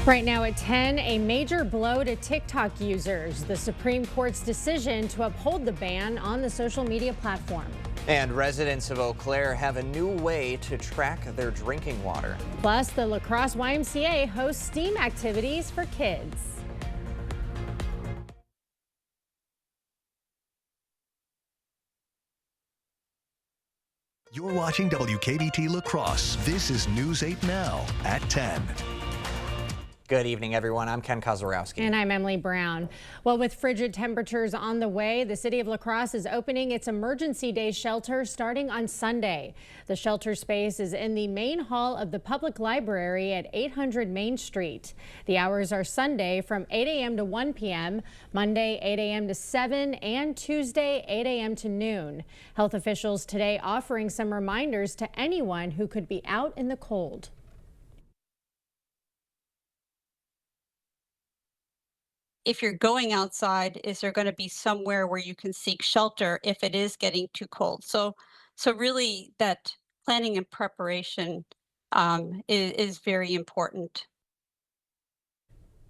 Right now at 10, a major blow to TikTok users. The Supreme Court's decision to uphold the ban on the social media platform. And residents of Eau Claire have a new way to track their drinking water. Plus, the La Crosse YMCA hosts STEAM activities for kids. You're watching WKBT La Crosse. This is News 8 Now at 10. Good evening, everyone. I'm Ken Kozorowski. And I'm Emily Brown. Well, with frigid temperatures on the way, the city of La Crosse is opening its emergency day shelter starting on Sunday. The shelter space is in the main hall of the public library at 800 Main Street. The hours are Sunday from 8 a.m. to 1 p.m., Monday 8 a.m. to 7, and Tuesday 8 a.m. to noon. Health officials today offering some reminders to anyone who could be out in the cold. If you're going outside, is there going to be somewhere where you can seek shelter if it is getting too cold? So really that planning and preparation is very important.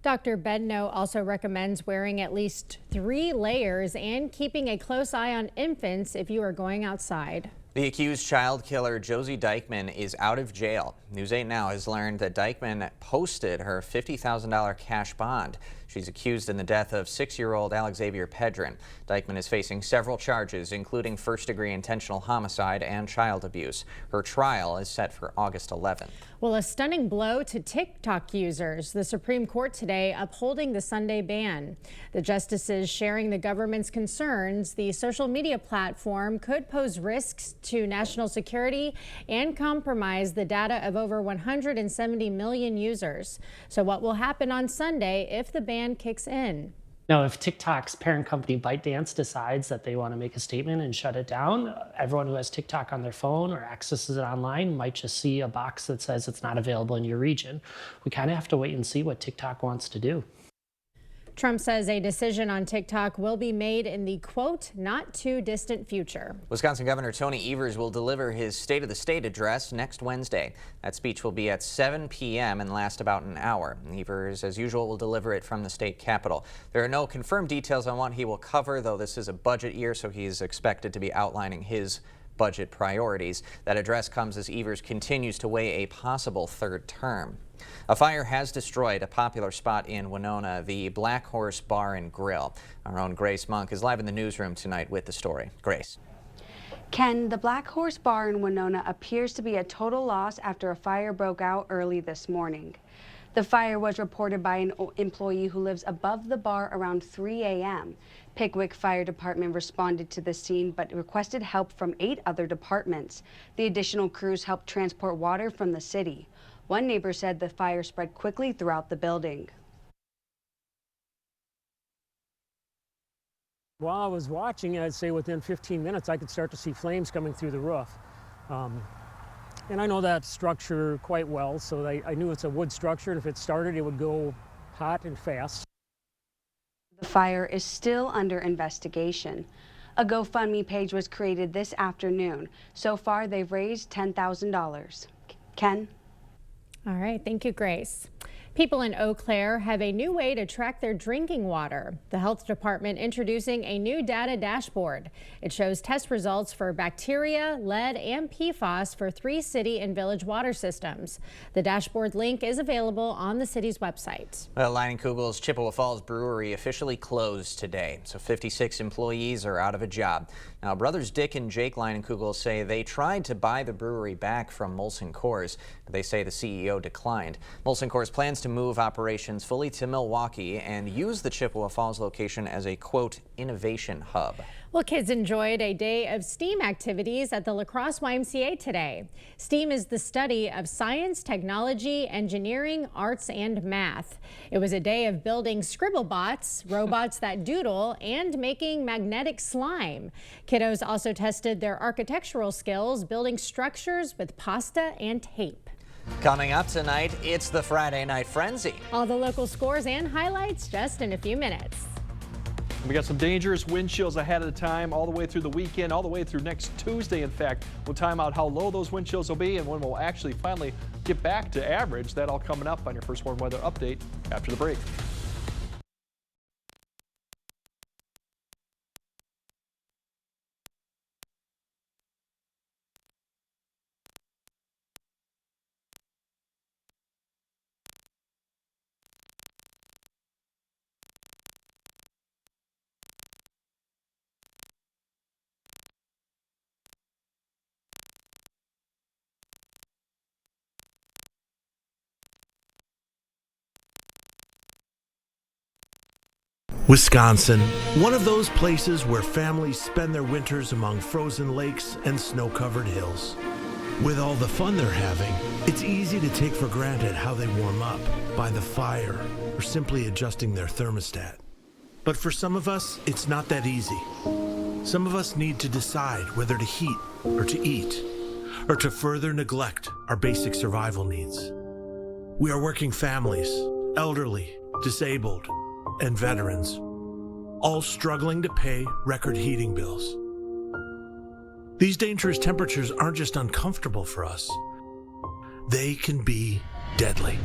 Dr. Bedno also recommends wearing at least 3 layers and keeping a close eye on infants if you are going outside. The accused child killer Josie Dykeman is out of jail. News 8 Now has learned that Dykeman posted her $50,000 cash bond. She's accused in the death of 6-year-old Alexavier Pedrin. Dykeman is facing several charges, including first-degree intentional homicide and child abuse. Her trial is set for August 11th. Well, a stunning blow to TikTok users. The Supreme Court today upholding the Sunday ban. The justices sharing the government's concerns. The social media platform could pose risks to national security and compromise the data of over 170 million users. So what will happen on Sunday if the ban kicks in? Now, if TikTok's parent company ByteDance decides that they want to make a statement and shut it down, everyone who has TikTok on their phone or accesses it online might just see a box that says it's not available in your region. We kind of have to wait and see what TikTok wants to do. Trump says a decision on TikTok will be made in the, quote, not too distant future. Wisconsin Governor Tony Evers will deliver his State of the State address next Wednesday. That speech will be at 7 p.m. and last about an hour. Evers, as usual, will deliver it from the state capitol. There are no confirmed details on what he will cover, though this is a budget year, so he is expected to be outlining his budget priorities. That address comes as Evers continues to weigh a possible third term. A fire has destroyed a popular spot in Winona, the Black Horse Bar and Grill. Our own Grace Monk is live in the newsroom tonight with the story. Grace. Ken, the Black Horse Bar in Winona appears to be a total loss after a fire broke out early this morning. The fire was reported by an employee who lives above the bar around 3 a.m. Pickwick Fire Department responded to the scene but requested help from 8 other departments. The additional crews helped transport water from the city. One neighbor said the fire spread quickly throughout the building. While I was watching, I'd say within 15 minutes I could start to see flames coming through the roof. And I know that structure quite well, so I knew it's a wood structure, and if it started, it would go hot and fast. The fire is still under investigation. A GoFundMe page was created this afternoon. So far, they've raised $10,000. Ken? All right, thank you, Grace. People in Eau Claire have a new way to track their drinking water. The health department introducing a new data dashboard. It shows test results for bacteria, lead, and PFAS for 3 city and village water systems. The dashboard link is available on the city's website. Well, Leinenkugel's Chippewa Falls Brewery officially closed today, so 56 employees are out of a job. Now, brothers Dick and Jake Leinenkugel say they tried to buy the brewery back from Molson Coors, but they say the CEO declined. Molson Coors plans to move operations fully to Milwaukee and use the Chippewa Falls location as a, quote, innovation hub. Well, kids enjoyed a day of STEAM activities at the La Crosse YMCA today. STEAM is the study of science, technology, engineering, arts, and math. It was a day of building Scribblebots, robots that doodle, and making magnetic slime. Kiddos also tested their architectural skills, building structures with pasta and tape. Coming up tonight, it's the Friday Night Frenzy. All the local scores and highlights just in a few minutes. We got some dangerous wind chills ahead of the time, all the way through the weekend, all the way through next Tuesday. In fact, we'll time out how low those wind chills will be and when we'll actually finally get back to average. That all coming up on your First Warn Weather Update after the break. Wisconsin, one of those places where families spend their winters among frozen lakes and snow-covered hills. With all the fun they're having, it's easy to take for granted how they warm up, by the fire, or simply adjusting their thermostat. But for some of us, it's not that easy. Some of us need to decide whether to heat or to eat, or to further neglect our basic survival needs. We are working families, elderly, disabled, and veterans, all struggling to pay record heating bills. These dangerous temperatures aren't just uncomfortable for us, they can be deadly.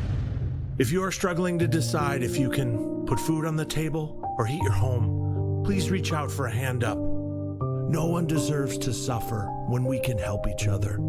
If you are struggling to decide if you can put food on the table or heat your home, please reach out for a hand up. No one deserves to suffer when we can help each other.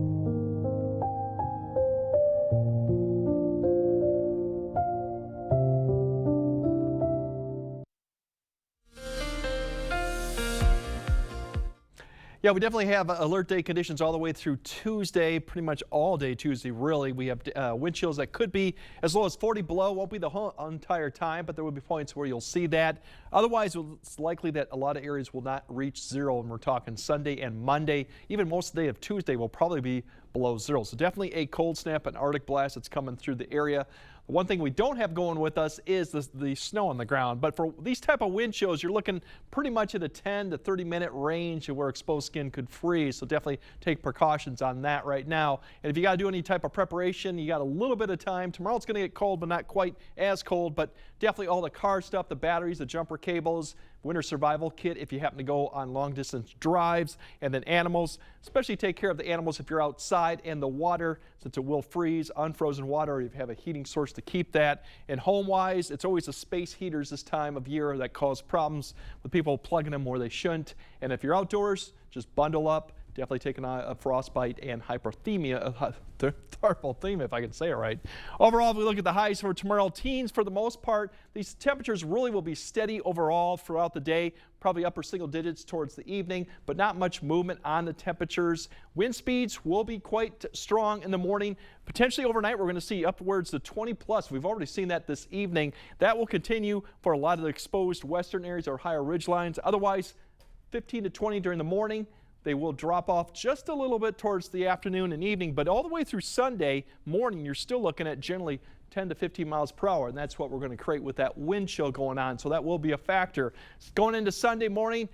Yeah, we definitely have alert day conditions all the way through Tuesday, pretty much all day Tuesday, really. We have wind chills that could be as low as 40 below. Won't be the whole entire time, but there will be points where you'll see that. Otherwise, it's likely that a lot of areas will not reach zero, and we're talking Sunday and Monday. Even most of the day of Tuesday will probably be below zero. So definitely a cold snap, an Arctic blast that's coming through the area. The one thing we don't have going with us is the snow on the ground. But for these type of wind chills, you're looking pretty much at a 10 to 30 minute range where exposed skin could freeze. So definitely take precautions on that right now. And if you got to do any type of preparation, you got a little bit of time. Tomorrow it's going to get cold, but not quite as cold. But definitely all the car stuff, the batteries, the jumper cables, winter survival kit if you happen to go on long distance drives, and then animals, especially take care of the animals if you're outside, and the water, since it will freeze, unfrozen water, or if you have a heating source to keep that. And home wise, it's always the space heaters this time of year that cause problems with people plugging them where they shouldn't. And if you're outdoors, just bundle up. Definitely taking a frostbite and hypothermia, if I can say it right. Overall, if we look at the highs for tomorrow, teens for the most part, these temperatures really will be steady overall throughout the day, probably upper single digits towards the evening, but not much movement on the temperatures. Wind speeds will be quite strong in the morning. Potentially overnight, we're going to see upwards to 20 plus. We've already seen that this evening. That will continue for a lot of the exposed western areas or higher ridge lines. Otherwise, 15 to 20 during the morning. They will drop off just a little bit towards the afternoon and evening, but all the way through Sunday morning, you're still looking at generally 10 to 15 miles per hour, and that's what we're going to create with that wind chill going on. So that will be a factor. Going into Sunday morning,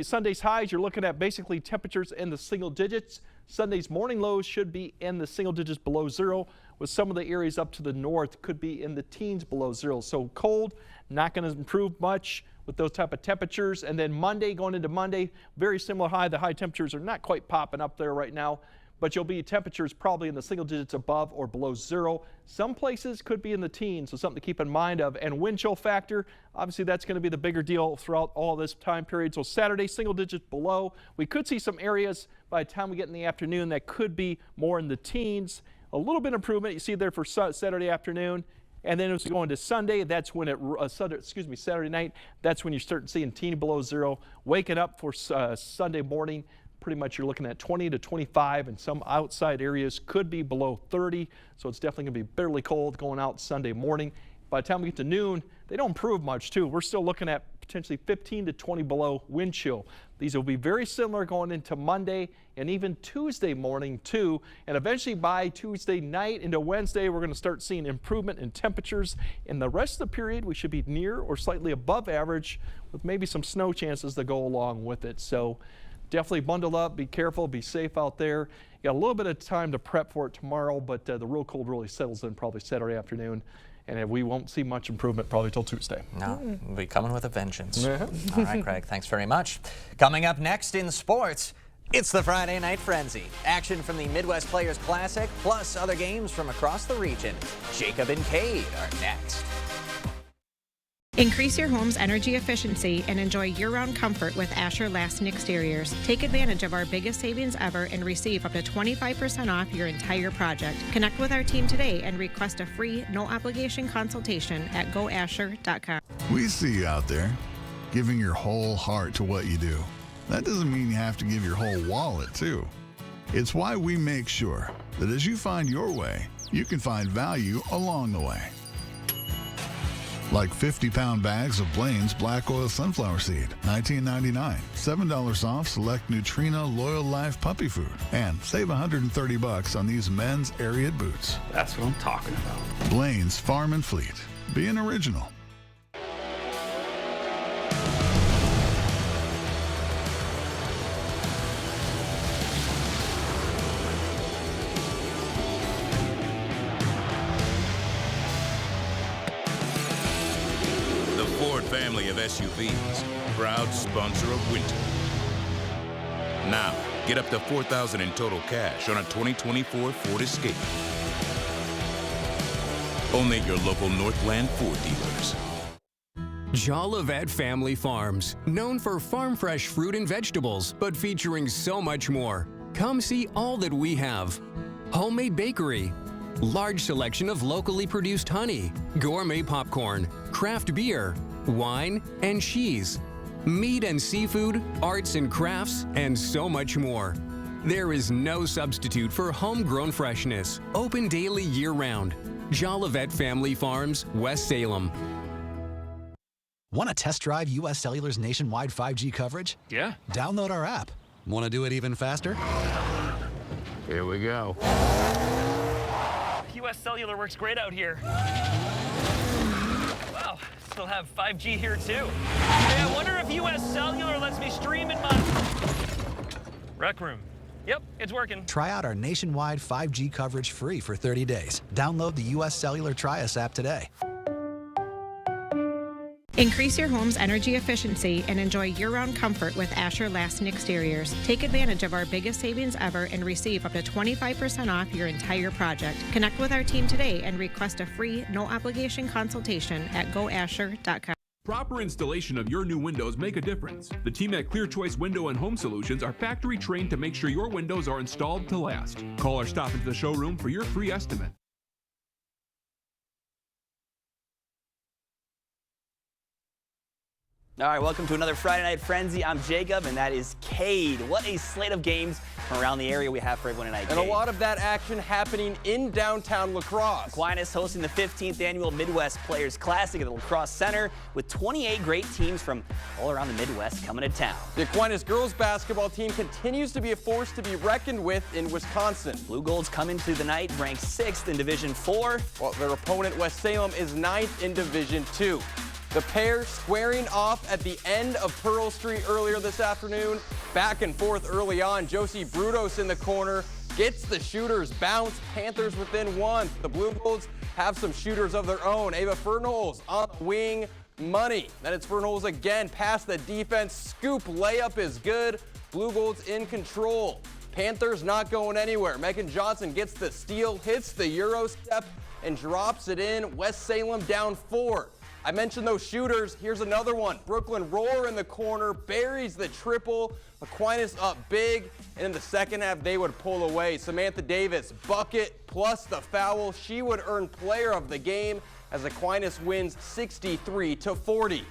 Sunday's highs, you're looking at basically temperatures in the single digits. Sunday's morning lows should be in the single digits below zero, with some of the areas up to the north could be in the teens below zero. So cold, not going to improve much with those type of temperatures. And then Monday, going into Monday, very similar high. The high temperatures are not quite popping up there right now, but you'll be temperatures probably in the single digits above or below zero. Some places could be in the teens, so something to keep in mind of. And wind chill factor, obviously that's going to be the bigger deal throughout all this time period. So Saturday, single digits below. We could see some areas by the time we get in the afternoon that could be more in the teens. A little bit improvement you see there for Saturday afternoon. And then as we go into Sunday, that's when Saturday night, that's when you start seeing teeny below zero. Waking up for Sunday morning, pretty much you're looking at 20 to 25, and some outside areas could be below 30. So it's definitely going to be bitterly cold going out Sunday morning. By the time we get to noon, they don't improve much too. We're still looking at potentially 15 to 20 below wind chill. These will be very similar going into Monday and even Tuesday morning too. And eventually by Tuesday night into Wednesday, we're going to start seeing improvement in temperatures. In the rest of the period, we should be near or slightly above average with maybe some snow chances that go along with it. So definitely bundle up, be careful, be safe out there. You got a little bit of time to prep for it tomorrow, but the real cold really settles in probably Saturday afternoon. And we won't see much improvement probably till Tuesday. No, we'll be coming with a vengeance. All right, Craig, thanks very much. Coming up next in sports, it's the Friday Night Frenzy. Action from the Midwest Players Classic, plus other games from across the region. Jacob and Cade are next. Increase your home's energy efficiency and enjoy year-round comfort with Asher Lasting Exteriors. Take advantage of our biggest savings ever and receive up to 25% off your entire project. Connect with our team today and request a free, no-obligation consultation at goasher.com. We see you out there, giving your whole heart to what you do. That doesn't mean you have to give your whole wallet, too. It's why we make sure that as you find your way, you can find value along the way. Like 50-pound bags of Blaine's Black Oil Sunflower Seed, $19.99. $7 off select Neutrino Loyal Life puppy food. And save $130 on these men's Ariat boots. That's what I'm talking about. Blaine's Farm and Fleet. Be an original. Family of SUVs, proud sponsor of winter. Now, get up to $4,000 in total cash on a 2024 Ford Escape. Only at your local Northland Ford dealers. Jolivet Family Farms, known for farm fresh fruit and vegetables, but featuring so much more. Come see all that we have. Homemade bakery, large selection of locally produced honey, gourmet popcorn, craft beer, wine and cheese, meat and seafood, arts and crafts, and so much more. There is no substitute for homegrown freshness. Open daily year-round. Jolivet Family Farms, West Salem. Want to test drive U.S. Cellular's nationwide 5G coverage? Yeah. Download our app. Want to do it even faster? Here we go. U.S. Cellular works great out here. Wow, still have 5G here too. Hey, I wonder if U.S. Cellular lets me stream in my rec room. Yep, it's working. Try out our nationwide 5G coverage free for 30 days. Download the U.S. Cellular Try-Us app today. Increase your home's energy efficiency and enjoy year-round comfort with Asher Lasting Exteriors. Take advantage of our biggest savings ever and receive up to 25% off your entire project. Connect with our team today and request a free, no-obligation consultation at goasher.com. Proper installation of your new windows make a difference. The team at Clear Choice Window and Home Solutions are factory trained to make sure your windows are installed to last. Call or stop into the showroom for your free estimate. All right, welcome to another Friday Night Frenzy. I'm Jacob, and that is Cade. What a slate of games from around the area we have for everyone tonight, And Cade. a lot of that action happening in downtown La Crosse. Aquinas hosting the 15th annual Midwest Players Classic at the La Crosse Center with 28 great teams from all around the Midwest coming to town. The Aquinas girls basketball team continues to be a force to be reckoned with in Wisconsin. Blue Golds come into the night ranked 6th in Division 4. While their opponent, West Salem, is 9th in Division 2. The pair squaring off at the end of Pearl Street earlier this afternoon. Back and forth early on. Josie Brudos in the corner gets the shooter's bounce. Panthers within one. The Blue Golds have some shooters of their own. Ava Fernholz on the wing. Money. Then it's Fernholz again past the defense. Scoop layup is good. Blue Golds in control. Panthers not going anywhere. Megan Johnson gets the steal, hits the Euro step, and drops it in. West Salem down 4. I mentioned those shooters. Here's another one. Brooklyn Roar in the corner, buries the triple. Aquinas up big, and in the second half, they would pull away. Samantha Davis, bucket plus the foul. She would earn player of the game as Aquinas wins 63-40.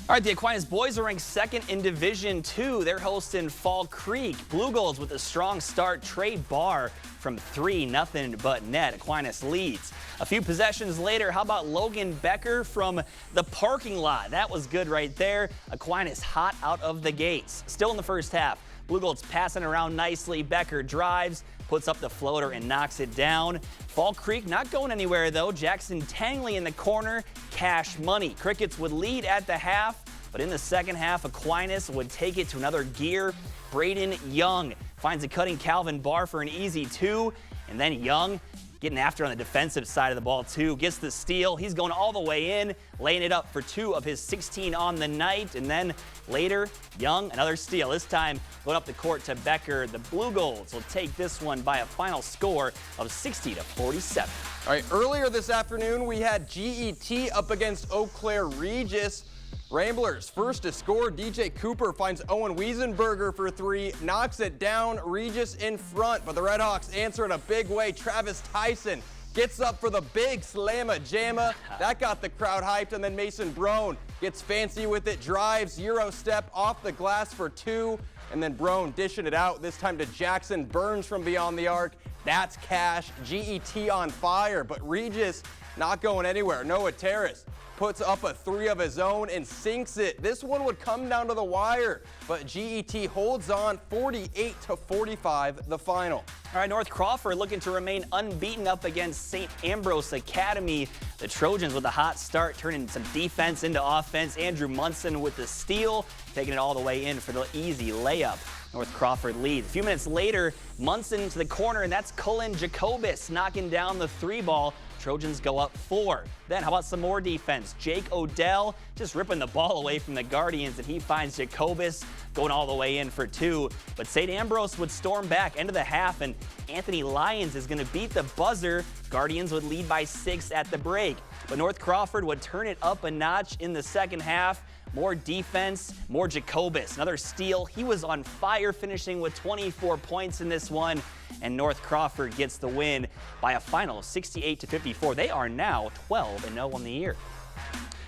All right, the Aquinas boys are ranked 2nd in Division 2. They're hosting Fall Creek. Blue Golds with a strong start. Trey Barr from 3, nothing but net. Aquinas leads. A few possessions later, how about Logan Becker from the parking lot? That was good right there. Aquinas hot out of the gates. Still in the first half, Blue Golds passing around nicely. Becker drives, puts up the floater and knocks it down. Fall Creek not going anywhere though. Jackson Tangley in the corner, cash money. Crickets would lead at the half, But in the second half, Aquinas would take it to another gear. Braden Young finds a cutting Calvin Barr for an easy 2. And then Young getting after on the defensive side of the ball, too. Gets the steal. He's going all the way in, laying it up for 2 of his 16 on the night. And then later, Young, another steal. This time going up the court to Becker. The Blue Golds will take this one by a final score of 60-47. All right, earlier this afternoon, we had GET up against Eau Claire Regis. Ramblers first to score. DJ Cooper finds Owen Wiesenberger for 3, knocks it down. Regis in front, but the Redhawks answer in a big way. Travis Tyson gets up for the big slamma jamma. That got the crowd hyped, and then Mason Brown gets fancy with it, drives, Euro step off the glass for 2, and then Brown dishing it out, this time to Jackson Burns from beyond the arc. That's cash. GET on fire, but Regis not going anywhere. Noah Terrace puts up a 3 of his own and sinks it. This one would come down to the wire, but GET holds on 48-45 the final. All right, North Crawford looking to remain unbeaten up against St. Ambrose Academy. The Trojans with a hot start, turning some defense into offense. Andrew Munson with the steal, taking it all the way in for the easy layup. North Crawford leads. A few minutes later, Munson to the corner, and that's Cullen Jacobus knocking down the 3-ball. Trojans go up 4. Then how about some more defense? Jake Odell just ripping the ball away from the Guardians, and he finds Jacobus going all the way in for 2. But St. Ambrose would storm back end of the half, and Anthony Lyons is going to beat the buzzer. Guardians would lead by 6 at the break. But North Crawford would turn it up a notch in the second half. More defense, more Jacobus. Another steal. He was on fire, finishing with 24 points in this one. And North Crawford gets the win by a final 68-54. They are now 12-0 on the year.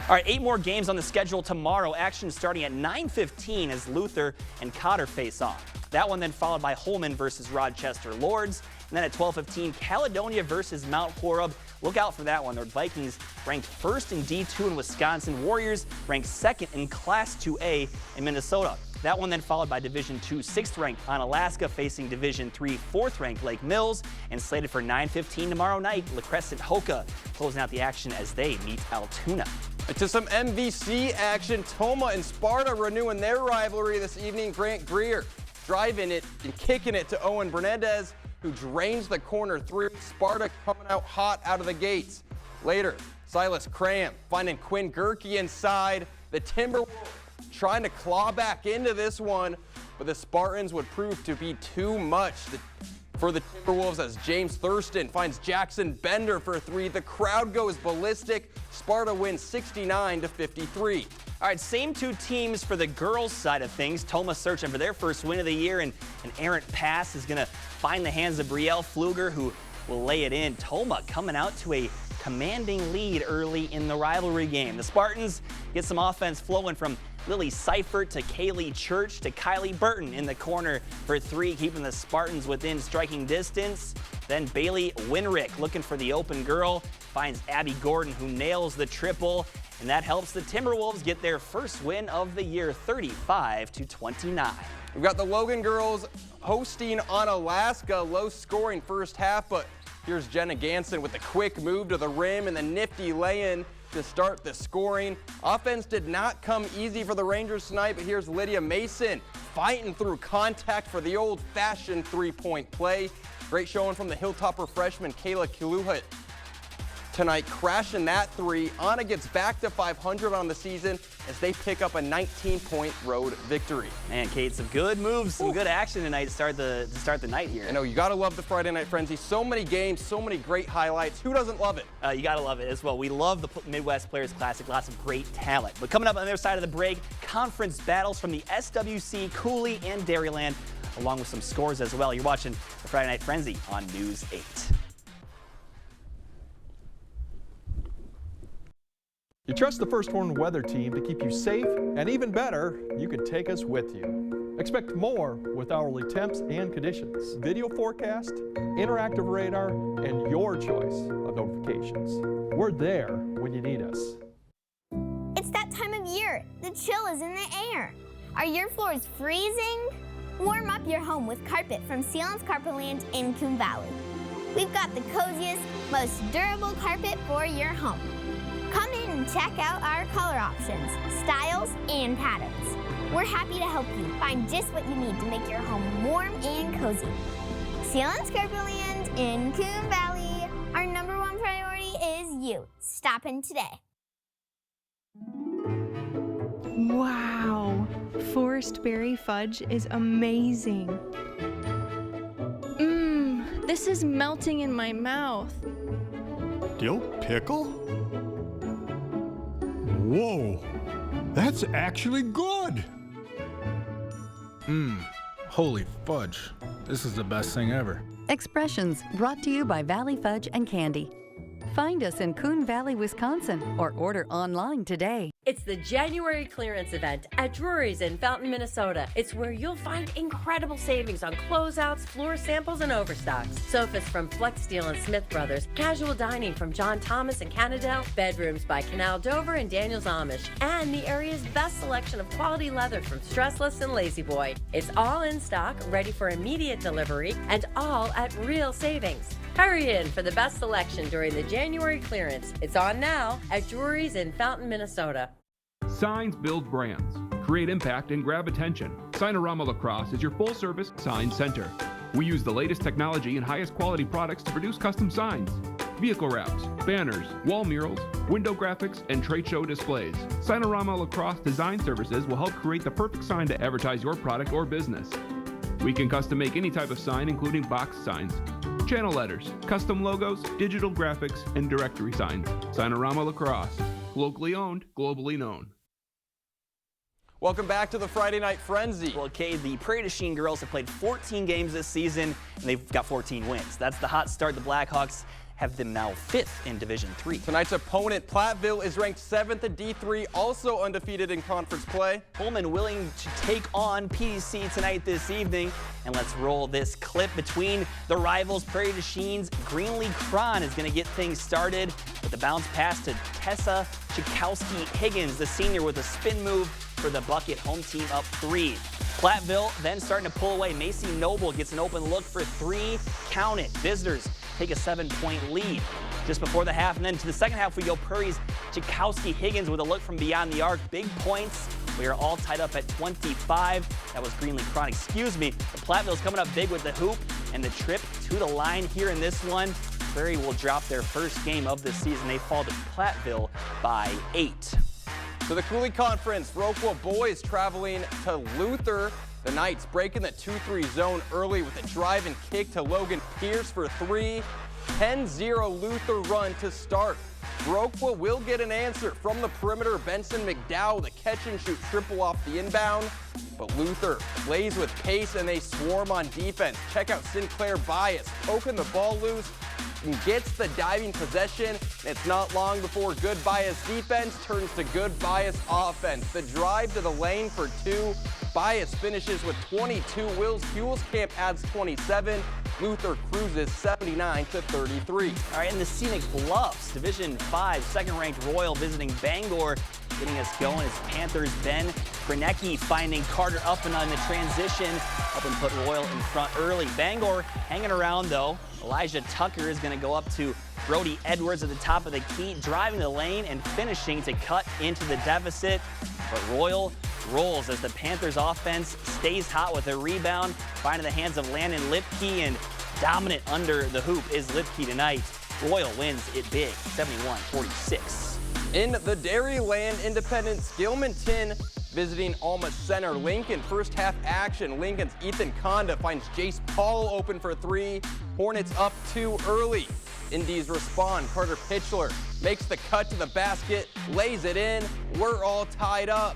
All right, 8 more games on the schedule tomorrow. Action starting at 9:15 as Luther and Cotter face off. That one then followed by Holman versus Rochester Lords. And then at 12:15, Caledonia versus Mount Horeb. Look out for that one. The Vikings ranked 1st in D2 in Wisconsin. Warriors ranked 2nd in Class 2A in Minnesota. That one then followed by Division II 6th-ranked Onalaska facing Division III 4th-ranked Lake Mills. And slated for 9:15 tomorrow night, La Crescent Hoka closing out the action as they meet Altoona. To some MVC action, Toma and Sparta renewing their rivalry this evening. Grant Greer driving it and kicking it to Owen Bernardez, who drains the corner 3. Sparta coming out hot out of the gates. Later, Silas Cram finding Quinn Gerke inside. The Timberwolves trying to claw back into this one, but the Spartans would prove to be too much for the Timberwolves as James Thurston finds Jackson Bender for 3. The crowd goes ballistic. Sparta wins 69-53. All right, same 2 teams for the girls' side of things. Toma searching for their first win of the year, and an errant pass is going to find the hands of Brielle Pfluger, who will lay it in. Toma coming out to a commanding lead early in the rivalry game. The Spartans get some offense flowing from Lily Seifert to Kaylee Church to Kylie Burton in the corner for 3, keeping the Spartans within striking distance. Then Bailey Winrick looking for the open girl, finds Abby Gordon, who nails the triple, and that helps the Timberwolves get their first win of the year, 35-29. We've got the Logan girls hosting Onalaska. Low scoring first half, but here's Jenna Ganson with a quick move to the rim and the nifty lay-in to start the scoring. Offense did not come easy for the Rangers tonight, but here's Lydia Mason fighting through contact for the old-fashioned 3-point play. Great showing from the Hilltopper freshman Kayla Kiluhut tonight, crashing that 3. Anna gets back to 500 on the season as they pick up a 19-point road victory. Man, Kate, some good moves, some good action tonight to start the night here. I know, you got to love the Friday Night Frenzy. So many games, so many great highlights. Who doesn't love it? You got to love it as well. We love the Midwest Players Classic. Lots of great talent. But coming up on the other side of the break, conference battles from the SWC, Cooley, and Dairyland, along with some scores as well. You're watching the Friday Night Frenzy on News 8. You trust the First Horn Weather Team to keep you safe, and even better, you can take us with you. Expect more with hourly temps and conditions, video forecast, interactive radar, and your choice of notifications. We're there when you need us. It's that time of year. The chill is in the air. Are your floors freezing? Warm up your home with carpet from Sealands Carpetland in Coon Valley. We've got the coziest, most durable carpet for your home. Come in and and check out our color options, styles, and patterns. We're happy to help you find just what you need to make your home warm and cozy. Sealands Carpetland in Coon Valley. Our #1 priority is you. Stop in today. Wow, forest berry fudge is amazing. This is melting in my mouth. Dill pickle? Whoa, that's actually good. Holy fudge. This is the best thing ever. Expressions brought to you by Valley Fudge and Candy. Find us in Coon Valley, Wisconsin, or order online today. It's the January clearance event at Drury's in Fountain, Minnesota. It's where you'll find incredible savings on closeouts, floor samples, and overstocks. Sofas from Flex Steel and Smith Brothers, casual dining from John Thomas and Cannondale, bedrooms by Canal Dover and Daniels Amish, and the area's best selection of quality leather from Stressless and Lazy Boy. It's all in stock, ready for immediate delivery, and all at real savings. Hurry in for the best selection during the January clearance. It's on now at Drury's in Fountain, Minnesota. Signs build brands, create impact, and grab attention. Signorama Lacrosse is your full-service sign center. We use the latest technology and highest quality products to produce custom signs, vehicle wraps, banners, wall murals, window graphics, and trade show displays. Signorama Lacrosse Design Services will help create the perfect sign to advertise your product or business. We can custom make any type of sign, including box signs, channel letters, custom logos, digital graphics, and directory signs. Signorama Lacrosse. Locally owned, globally known. Welcome back to the Friday Night Frenzy. Well, okay, the Prairie du Chien girls have played 14 games this season, and they've got 14 wins. That's the hot start. The Blackhawks have them now 5th in Division III. Tonight's opponent, Platteville, is ranked 7th in D3, also undefeated in conference play. Pullman willing to take on PDC tonight this evening. And let's roll this clip between the rivals. Prairie du Chien's Greenlee Cron is going to get things started with the bounce pass to Tessa Chikowski-Higgins, the senior, with a spin move for the bucket. Home team up 3. Platteville then starting to pull away. Macy Noble gets an open look for 3. Count it. Visitors take a 7-point lead just before the half. And then to the second half we go. Prairie's Chikowski-Higgins with a look from beyond the arc. Big points. We are all tied up at 25. That was Greenlee Cron, excuse me. But Platteville's coming up big with the hoop and the trip to the line here in this one. Prairie will drop their first game of the season. They fall to Platteville by 8. To the Cooley Conference, Rockwell boys traveling to Luther. The Knights breaking the 2-3 zone early with a drive and kick to Logan Pierce for 3. 10-0 Luther run to start. Rockwell will get an answer from the perimeter. Benson McDowell, the catch and shoot triple off the inbound. But Luther plays with pace and they swarm on defense. Check out Sinclair Bias poking the ball loose and gets the diving possession. It's not long before good Bias defense turns to good Bias offense. The drive to the lane for 2. Bias finishes with 22. Wills Huelskamp adds 27. Luther cruises 79-33. All right, in the Scenic Bluffs, Division 5, second-ranked Royal visiting Bangor. Getting us going is Panthers' Ben Granecki finding Carter Uppin on the transition. Uppin put Royal in front early. Bangor hanging around, though. Elijah Tucker is going to go up to Brody Edwards at the top of the key, driving the lane and finishing to cut into the deficit. But Royal rolls as the Panthers offense stays hot with a rebound, finding the hands of Landon Lipke, and dominant under the hoop is Lipke tonight. Royal wins it big, 71-46. In the Dairyland Independence, Gilmanton visiting Alma Center. Lincoln first half action. Lincoln's Ethan Conda finds Jace Paul open for 3. Hornets up 2 early. Indies respond. Carter Pitchler makes the cut to the basket, lays it in. We're all tied up.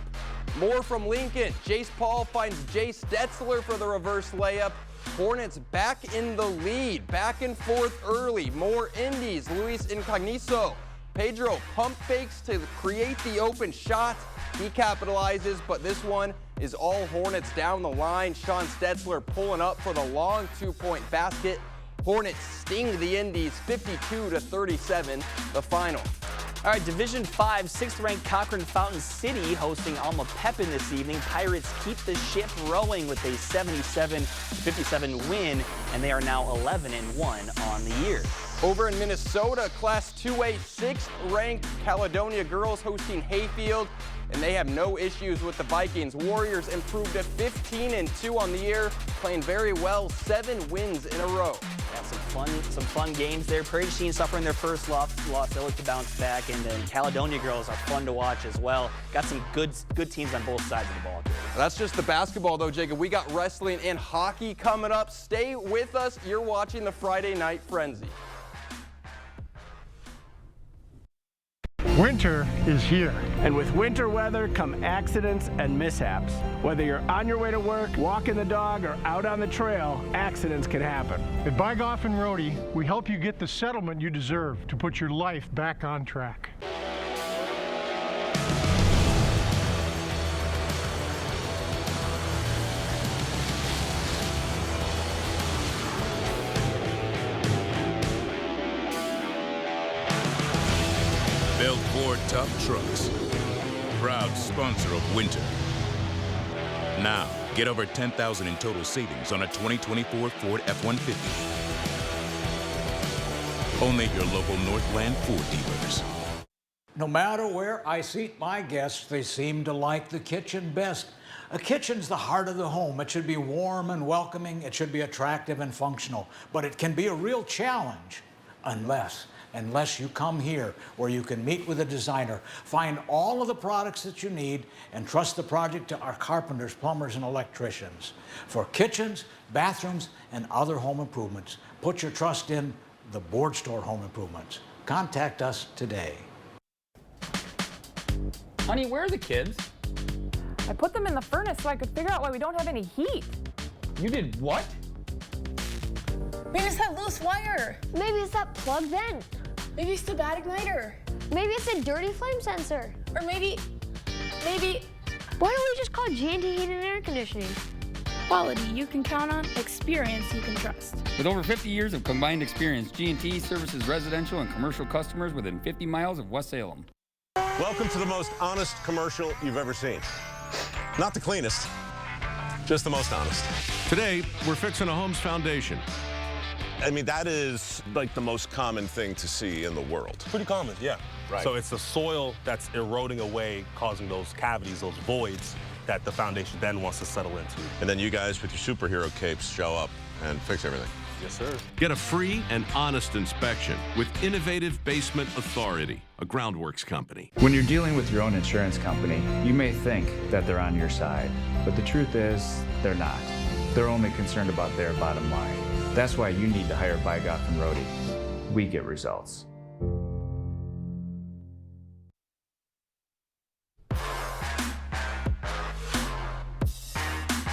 More from Lincoln. Jace Paul finds Jay Stetzler for the reverse layup. Hornets back in the lead. Back and forth early. More Indies. Luis Incognizo. Pedro pump fakes to create the open shot. He capitalizes, but this one is all Hornets down the line. Sean Stetzler pulling up for the long 2-point basket. Hornets sting the Indies 52-37, the final. All right, Division 5, 6th-ranked Cochrane Fountain City hosting Alma Pepin this evening. Pirates keep the ship rowing with a 77-57 win, and they are now 11-1 on the year. Over in Minnesota, Class 2A 6th-ranked Caledonia girls hosting Hayfield, and they have no issues with the Vikings. Warriors improved to 15-2 on the year, playing very well, 7 wins in a row. Yeah, some fun games there. Prairie du Chien suffering their first loss. They look to bounce back, and then Caledonia girls are fun to watch as well. Got some good teams on both sides of the ball. That's just the basketball, though, Jacob. We got wrestling and hockey coming up. Stay with us. You're watching the Friday Night Frenzy. Winter is here, and with winter weather come accidents and mishaps. Whether you're on your way to work, walking the dog, or out on the trail, accidents can happen. At Bygoff and Rohde, we help you get the settlement you deserve to put your life back on track. Built Ford Tough Trucks, proud sponsor of winter. Now, get over $10,000 in total savings on a 2024 Ford F-150. Only your local Northland Ford dealers. No matter where I seat my guests, they seem to like the kitchen best. A kitchen's the heart of the home. It should be warm and welcoming. It should be attractive and functional. But it can be a real challenge unless you come here where you can meet with a designer, find all of the products that you need, and trust the project to our carpenters, plumbers, and electricians. For kitchens, bathrooms, and other home improvements, put your trust in the Board Store Home Improvements. Contact us today. Honey, where are the kids? I put them in the furnace so I could figure out why we don't have any heat. You did what? Maybe it's that loose wire. Maybe it's that plug vent. Maybe it's the bad igniter. Maybe it's a dirty flame sensor. Or maybe... Why don't we just call G&T Heating and Air Conditioning? Quality you can count on, experience you can trust. With over 50 years of combined experience, G&T services residential and commercial customers within 50 miles of West Salem. Welcome to the most honest commercial you've ever seen. Not the cleanest, just the most honest. Today, we're fixing a home's foundation. I mean, that is like the most common thing to see in the world. Pretty common, yeah. Right. So it's the soil that's eroding away, causing those cavities, those voids that the foundation then wants to settle into. And then you guys with your superhero capes show up and fix everything. Yes, sir. Get a free and honest inspection with Innovative Basement Authority, a Groundworks company. When you're dealing with your own insurance company, you may think that they're on your side, but the truth is, they're not. They're only concerned about their bottom line. That's why you need to hire Bygoff and Rohde. We get results.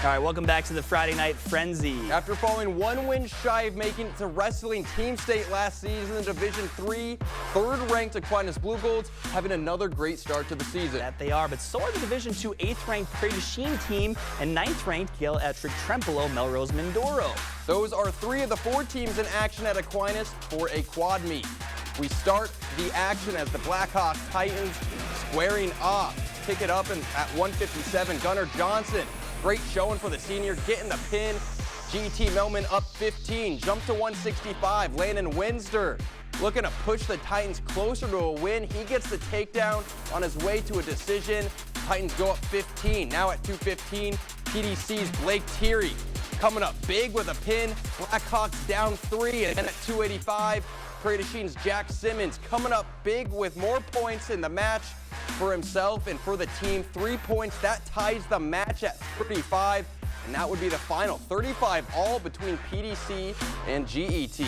All right, welcome back to the Friday Night Frenzy. After falling 1 win shy of making it to wrestling team state last season, the Division III, third-ranked Aquinas Blue Golds having another great start to the season. That they are, but so are the Division II 8th-ranked Prairie du Chien team and 9th-ranked Gail Ettrick Trempolo Melrose Mindoro. Those are 3 of the 4 teams in action at Aquinas for a quad meet. We start the action as the Blackhawks Titans squaring off. Pick it up at 157, Gunnar Johnson. Great showing for the senior, getting the pin. GT Melman up 15, jump to 165. Landon Winster looking to push the Titans closer to a win. He gets the takedown on his way to a decision. Titans go up 15. Now at 215, PDC's Blake Thierry coming up big with a pin. Blackhawks down 3, and then at 285, Prairie du Chien's Jack Simmons coming up big with more points in the match for himself and for the team. 3 points, that ties the match at 35, and that would be the final 35 all between PDC and GET.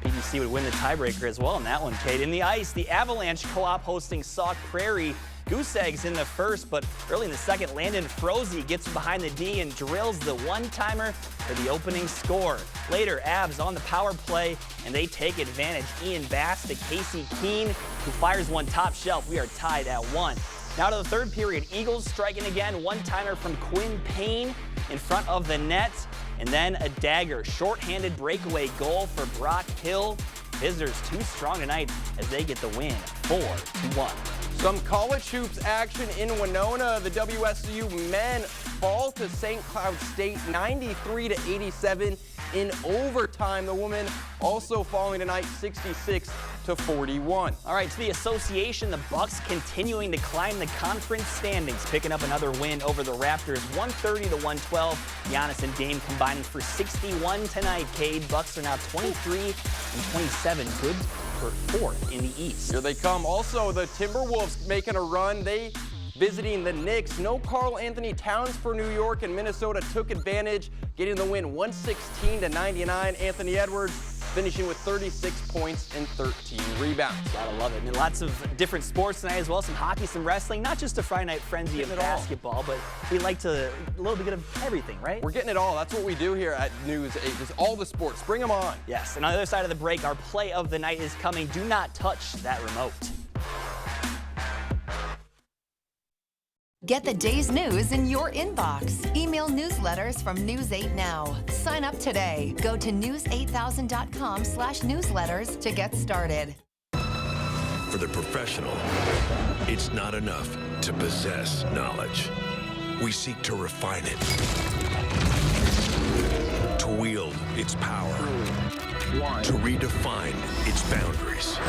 PDC would win the tiebreaker as well in that one, Kate. In the ice, the Avalanche co-op hosting Sauk Prairie. Goose Eggs in the first, but early in the second, Landon Froese gets behind the D and drills the one-timer for the opening score. Later, Avs on the power play, and they take advantage. Ian Bass to Casey Keene, who fires one top shelf. We are tied at 1. Now to the third period, Eagles striking again, one-timer from Quinn Payne in front of the net, and then a dagger, short-handed breakaway goal for Brock Hill. Visitors too strong tonight as they get the win, 4-1. Some college hoops action in Winona. The WSU men fall to St. Cloud State 93-87 in overtime. The women also falling tonight 66-41. All right, to the association, the Bucks continuing to climb the conference standings, picking up another win over the Raptors, 130-112. Giannis and Dame combining for 61 tonight. Cade, Bucks are now 23-27, good for fourth in the East. Here they come. Also, the Timberwolves making a run. They visiting the Knicks. No Karl Anthony Towns for New York, and Minnesota took advantage, getting the win 116-99. Anthony Edwards finishing with 36 points and 13 rebounds. Gotta love it. And lots of different sports tonight as well. Some hockey, some wrestling, not just a Friday night frenzy of basketball, but we like to a little bit of everything, right? We're getting it all. That's what we do here at News 8. Just all the sports. Bring them on. Yes, and on the other side of the break, our play of the night is coming. Do not touch that remote. Get the day's news in your inbox. Email newsletters from News 8 Now. Sign up today. Go to news8000.com/newsletters to get started. For the professional, it's not enough to possess knowledge. We seek to refine it, to wield its power, to redefine its boundaries.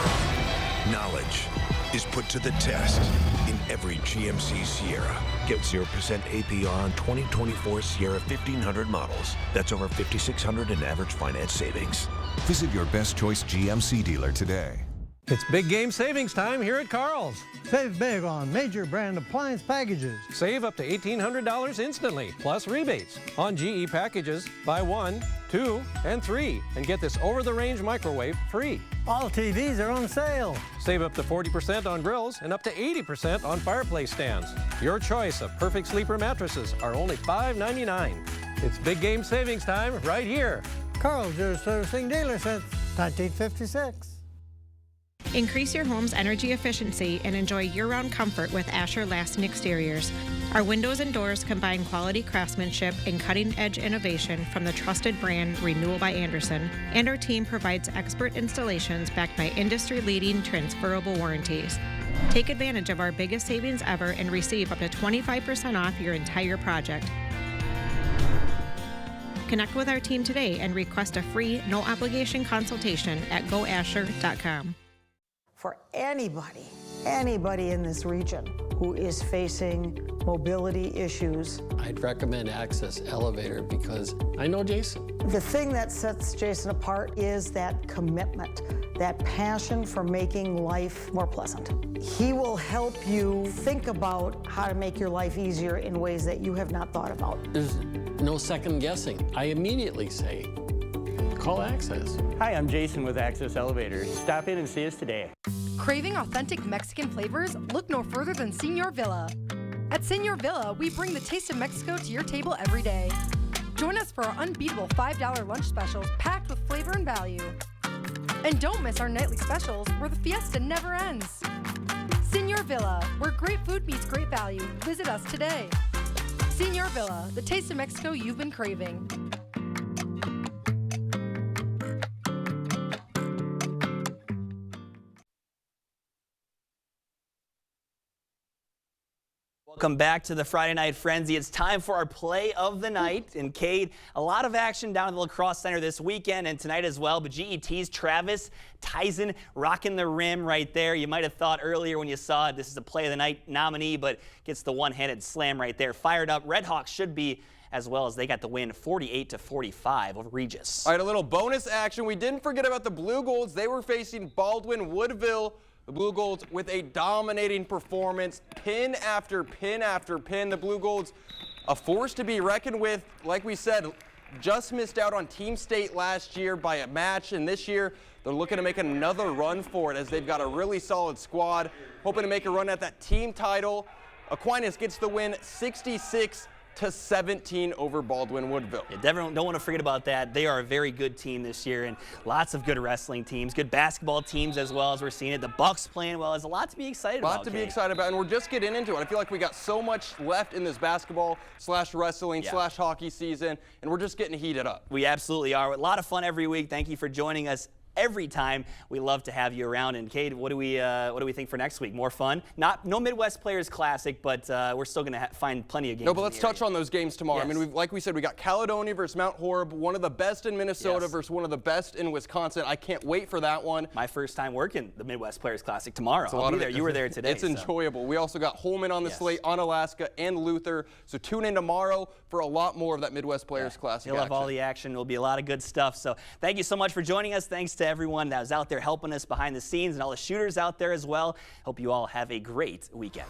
Knowledge is put to the test in every GMC Sierra. Get 0% APR on 2024 Sierra 1500 models. That's over $5,600 in average finance savings. Visit your best choice GMC dealer today. It's big game savings time here at Carl's. Save big on major brand appliance packages. Save up to $1,800 instantly, plus rebates on GE packages. Buy 1, 2, and 3, and get this over-the-range microwave free. All TVs are on sale. Save up to 40% on grills and up to 80% on fireplace stands. Your choice of Perfect Sleeper mattresses are only $5.99. It's big game savings time right here. Carl's, your servicing dealer since 1956. Increase your home's energy efficiency and enjoy year-round comfort with Asher Lasting Exteriors. Our windows and doors combine quality craftsmanship and cutting-edge innovation from the trusted brand Renewal by Andersen, and our team provides expert installations backed by industry-leading transferable warranties. Take advantage of our biggest savings ever and receive up to 25% off your entire project. Connect with our team today and request a free, no-obligation consultation at goasher.com. For anybody in this region who is facing mobility issues, I'd recommend Access Elevator because I know Jason. The thing that sets Jason apart is that commitment, that passion for making life more pleasant. He will help you think about how to make your life easier in ways that you have not thought about. There's no second guessing. I immediately say, call Access. Hi, I'm Jason with Access Elevator. Stop in and see us today. Craving authentic Mexican flavors? Look no further than Señor Villa. At Señor Villa, we bring the taste of Mexico to your table every day. Join us for our unbeatable $5 lunch specials packed with flavor and value. And don't miss our nightly specials where the fiesta never ends. Señor Villa, where great food meets great value. Visit us today. Señor Villa, the taste of Mexico you've been craving. Welcome back to the Friday Night Frenzy. It's time for our play of the night. And Cade, a lot of action down at the Lacrosse Center this weekend and tonight as well. But GET's Travis Tyson rocking the rim right there. You might have thought earlier when you saw it, this is a play of the night nominee, but gets the one-handed slam right there. Fired up. Redhawks should be as well, as they got the win 48-45 over Regis. All right, a little bonus action. We didn't forget about the Blue Golds. They were facing Baldwin Woodville. The Blue Golds with a dominating performance, pin after pin after pin. The Blue Golds, a force to be reckoned with. Like we said, just missed out on Team State last year by a match, and this year they're looking to make another run for it as they've got a really solid squad, hoping to make a run at that team title. Aquinas gets the win 66-17 over Baldwin Woodville. Yeah, definitely don't want to forget about that. They are a very good team this year, and lots of good wrestling teams, good basketball teams as well, as we're seeing it. The Bucks playing well. There's a lot to be excited about. A lot to be excited about, and we're just getting into it. I feel like we got so much left in this basketball/wrestling/hockey season, and we're just getting heated up. We absolutely are. A lot of fun every week. Thank you for joining us every time. We love to have you around. And Cade, what do we think for next week? More fun? No Midwest Players Classic, but we're still going to find plenty of games. No, but let's touch on those games tomorrow. Yes. I mean, like we said, we got Caledonia versus Mount Horeb, one of the best in Minnesota versus one of the best in Wisconsin. I can't wait for that one. My first time working the Midwest Players Classic tomorrow. I'll be there. You were there today. It's enjoyable. We also got Holman on the slate, Onalaska, and Luther. So tune in tomorrow for a lot more of that Midwest Players Classic You'll have all the action. It'll be a lot of good stuff. So thank you so much for joining us. Thanks to everyone that was out there helping us behind the scenes and all the shooters out there as well. Hope you all have a great weekend.